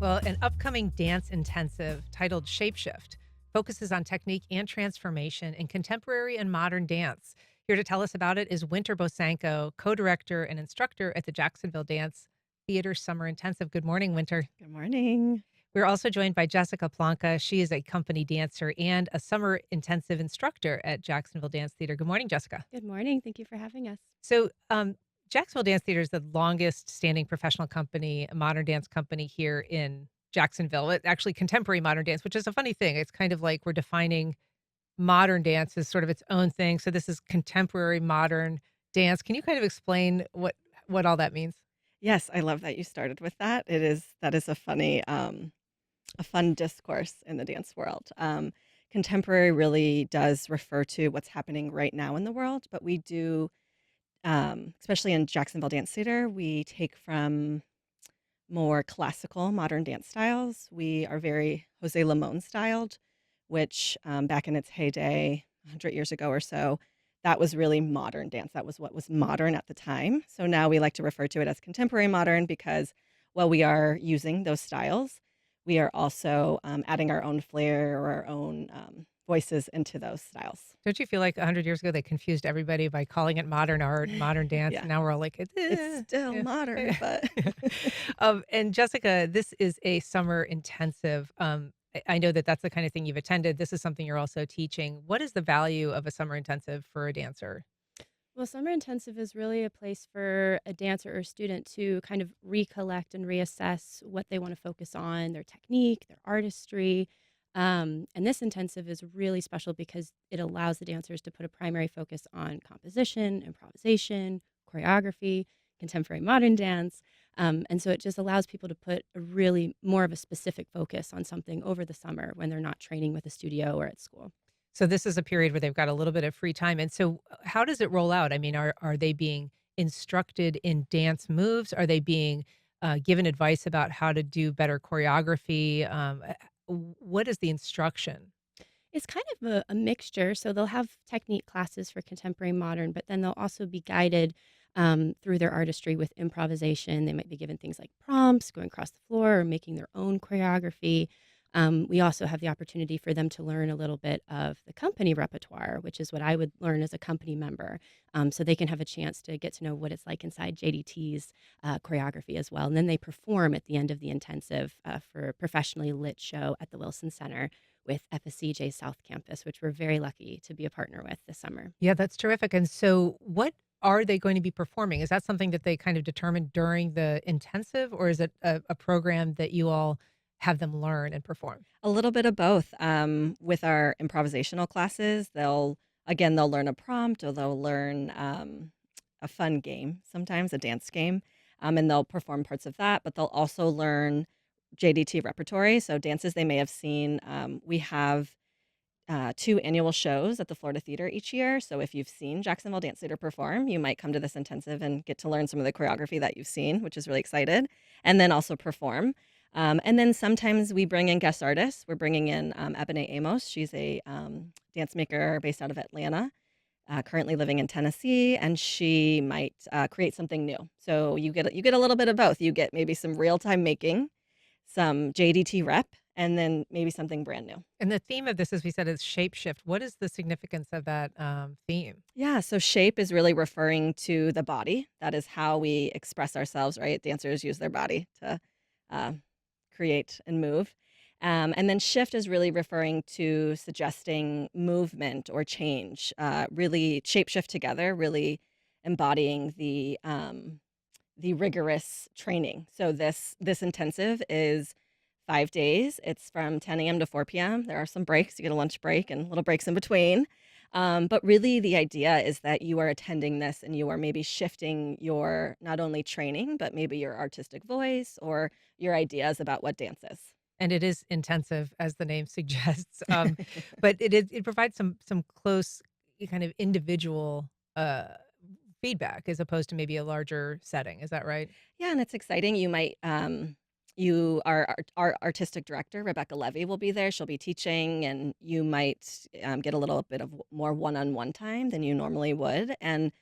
Well, an upcoming dance intensive titled Shapeshift focuses on technique and transformation in contemporary and modern dance. Here to tell us about it is Winter Bosanko, co director and instructor at the Jacksonville Dance Theatre Summer Intensive. Good morning, Winter. Good morning. We're also joined by Jessica Plonka. She is a company dancer and a summer intensive instructor at Jacksonville Dance Theatre. Good morning, Jessica. Good morning. Thank you for having us. So, Jacksonville Dance Theatre is the longest standing professional company, a modern dance company here in Jacksonville. Actually, contemporary modern dance, which is a funny thing. It's kind of like we're defining modern dance as sort of its own thing. So this is contemporary modern dance. Can you kind of explain what all that means? Yes, I love that you started with that. That is a fun discourse in the dance world. Contemporary really does refer to what's happening right now in the world, but we do, especially in Jacksonville Dance Theater, we take from more classical modern dance styles. We are very Jose Limon styled, which back in its heyday, 100 years ago or so, that was really modern dance. That was what was modern at the time. So now we like to refer to it as contemporary modern because while we are using those styles, we are also adding our own flair or our own voices into those styles. Don't you feel like 100 years ago they confused everybody by calling it modern art, modern dance, Yeah, and now we're all like, it's still yeah. modern, but And Jessica, this is a summer intensive. I know that that's the kind of thing you've attended. This is something you're also teaching. What is the value of a summer intensive for a dancer? well, summer intensive is really a place for a dancer or student to kind of recollect and reassess what they want to focus on, their technique, their artistry. And this intensive is really special because it allows the dancers to put a primary focus on composition, improvisation, choreography, contemporary modern dance. And so it just allows people to put a really more of a specific focus on something over the summer when they're not training with a studio or at school. So this is a period where they've got a little bit of free time. And so how does it roll out? I mean, are they being instructed in dance moves? Are they being given advice about how to do better choreography? What is the instruction? It's kind of a mixture. So they'll have technique classes for contemporary modern, but then they'll also be guided through their artistry with improvisation. They might be given things like prompts, going across the floor, or making their own choreography. We also have the opportunity for them to learn a little bit of the company repertoire, which is what I would learn as a company member. So they can have a chance to get to know what it's like inside JDT's choreography as well. And then they perform at the end of the intensive for a professionally lit show at the Wilson Center with FSCJ South Campus, which we're very lucky to be a partner with this summer. Yeah, that's terrific. And so what are they going to be performing? Is that something that they kind of determine during the intensive, or is it a program that you all have them learn and perform? A little bit of both. With our improvisational classes, they'll learn a prompt or they'll learn a fun game, sometimes a dance game, and they'll perform parts of that. But they'll also learn JDT repertory, so dances they may have seen. We have two annual shows at the Florida Theater each year. So if you've seen Jacksonville Dance Theater perform, you might come to this intensive and get to learn some of the choreography that you've seen, which is really excited, and then also perform. And then sometimes we bring in guest artists. We're bringing in Ebony Amos. She's a dance maker based out of Atlanta, currently living in Tennessee, and she might create something new. So you get a little bit of both. You get maybe some real time making, some JDT rep, and then maybe something brand new. And the theme of this, as we said, is shapeshift. What is the significance of that theme? Yeah, so shape is really referring to the body. That is how we express ourselves, right? Dancers use their body to uh, create and move. And then shift is really referring to suggesting movement or change, really shape shift together, really embodying the rigorous training. So this intensive is 5 days. It's from 10 a.m. to 4 p.m. There are some breaks. You get a lunch break and little breaks in between. But really, the idea is that you are attending this and you are maybe shifting your not only training, but maybe your artistic voice or your ideas about what dance is. And it is intensive, as the name suggests, but it provides some close kind of individual feedback as opposed to maybe a larger setting. Is that right? Yeah, and it's exciting. Our artistic director, Rebecca Levy, will be there. She'll be teaching, and you might get a little bit of more one-on-one time than you normally would. And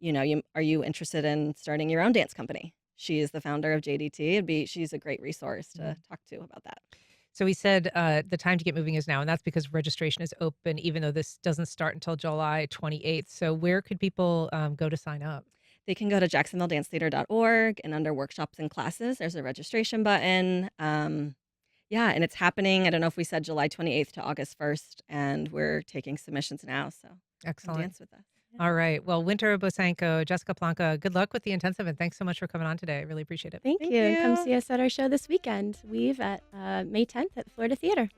are you interested in starting your own dance company? She is the founder of JDT. She's a great resource to talk to about that. So we said the time to get moving is now, and that's because registration is open, even though this doesn't start until July 28th. So where could people go to sign up? They can go to jacksonvilledanctheatre.org, and under workshops and classes, there's a registration button. Yeah, and it's happening. I don't know if we said July 28th to August 1st, and we're taking submissions now. So come Excellent. dance with us. Yeah. All right. Well, Winter Bosanko, Jessica Plonka, good luck with the intensive, and thanks so much for coming on today. I really appreciate it. Thank Thank you. And come you. see us at our show this weekend, Weave, at May 10th at the Florida Theater.